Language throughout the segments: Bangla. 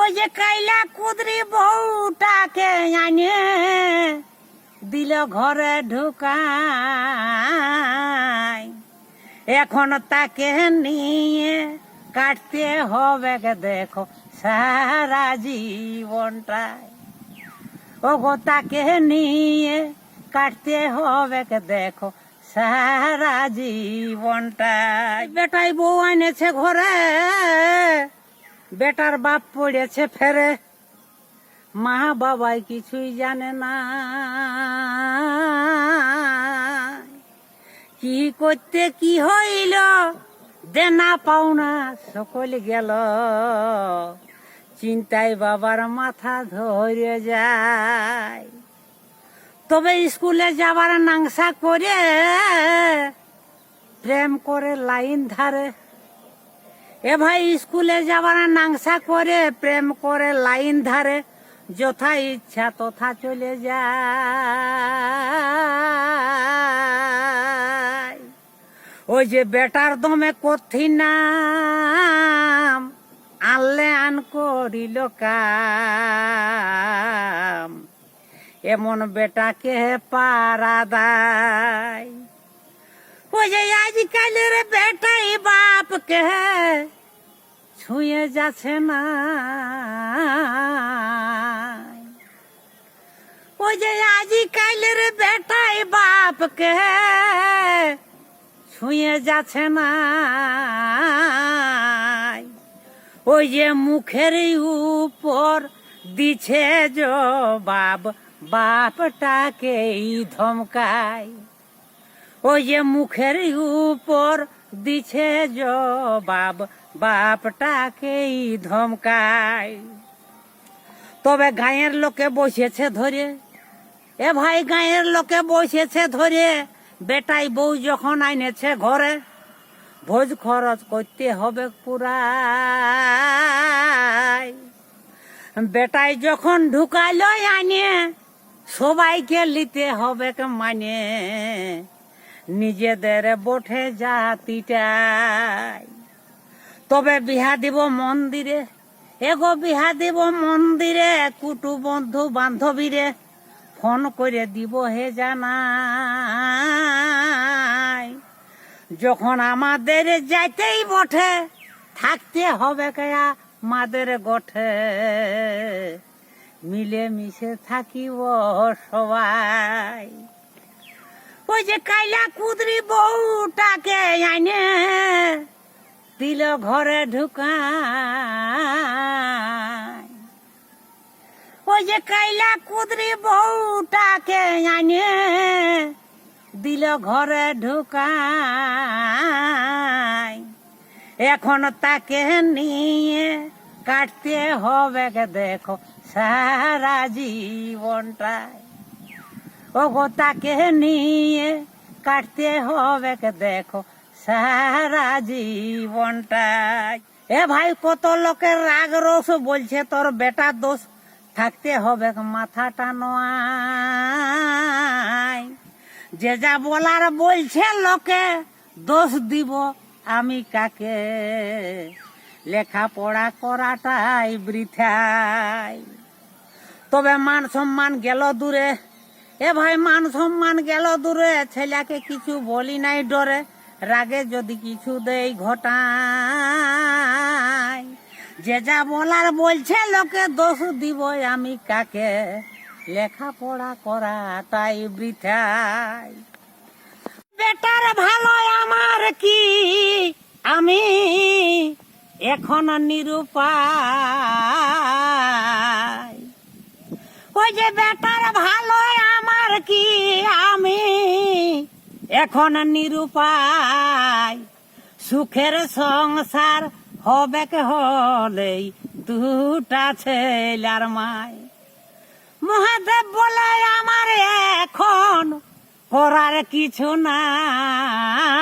ওই যে কাইলা কুদরি বউটাকে আনে দিল ঘরে ঢুকায়, এখন তাকে নিয়ে কাটতে হবে দেখো সারা জীবনটায়। ওগো তাকে নিয়ে কাটতে হবে দেখো সারা জীবনটায়। বেটাই বউ আনেছে ঘরে, বেটার বাপ পড়েছে ফেরে, মা বাবাই কিছুই জানে না। কি করতে কি হইল, দেনা পাওনা সকল গেল, চিন্তায় বাবার মাথা ধরে যায়। তবে স্কুলে যাবার নাংসা করে প্রেম করে লাইন ধারে। এ ভাই স্কুলে যাবার নাংসা করে প্রেম করে লাইন ধারে, যথা ইচ্ছা তথা চলে যায়। ওই যে বেটার দমে কথি নাম, আনলে আন করিল কাম, এমন বেটাকে পারা দেয়। ওই যে আজকালের বেটাই বাপকে ছুঁয়ে যাচ্ছে না। ওই যে আজকালের বেটাই বাপকে ছুঁয়ে যাচ্ছে না। ওই যে মুখের উপর দিছে জবাব, বাপটাকেই ধমকায়। ওই যে মুখের উপর দিছে জবাব, বাপটাকেই ধমকায়। তবে গাঁয়ের লোকে বসেছে ধরে, এ ভাই গাঁয়ের লোকে বসেছে ধরে, বেটাই বউ যখন আইনেছে ঘরে, ভোজ খরচ করতে হবে পুরাই। বেটাই যখন ঢুকালো আনে, সবাইকে নিতে হবে মানে, নিজেদের বটে জাতিটাই। তবে বিহা দিব মন্দিরে, এগো বিহা দিব মন্দিরে, কুটু বন্ধু বান্ধবীরে ফোন করে দিব হে জানাই। যখন আমাদের যাইতেই বটে, থাকতে হবে কেয়া মাদের গঠে, মিলে মিশে থাকিব সবাই। ওই যে কাইলা কুদরি বউটাকে আনে দিল ঘরে ঢুকায়। ওই যে কাইলা কুদরি বউটাকে আনে দিল ঘরে ঢুকায়, এখন তাকে নিয়ে কাটতে হবে দেখো সারা জীবনটায়। ওগো তাকে নিয়ে কাটতে হবে দেখো সারা জীবনটায়। এ ভাই কত লোকের রাগ রোষ বলছে তোর বেটার দোষ, থাকতে হবে মাথাটা নয়। যে যা বলার বলছে লোকে, দোষ দিব আমি কাকে, লেখাপড়া করাটাই বৃথাই। তবে মান সম্মান গেল দূরে, এ ভাই মান সম্মান গেল দূরে, ছেলেকে কিছু বলি নাই ডরে, রাগে যদি কিছু দেই ঘটায়। যে যা বলার বলছে লোকে, দোষ দিব আমি কাকে, লেখাপড়া করাটাই বৃথাই। বেটার ভালো আমার কি, আমি এখন নিরুপায়। ওই যে বেটার ভালো আমার কি, আমি এখন নিরুপায়। সুখের সংসার হবে হলেই দুটা ছেলার মায়। মহাদেব বলে আমার এখন করার কিছু নাই,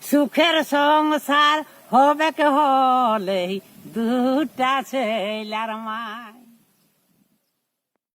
সুখের সংসার হবে হলেই দুটা ছেলার মায়।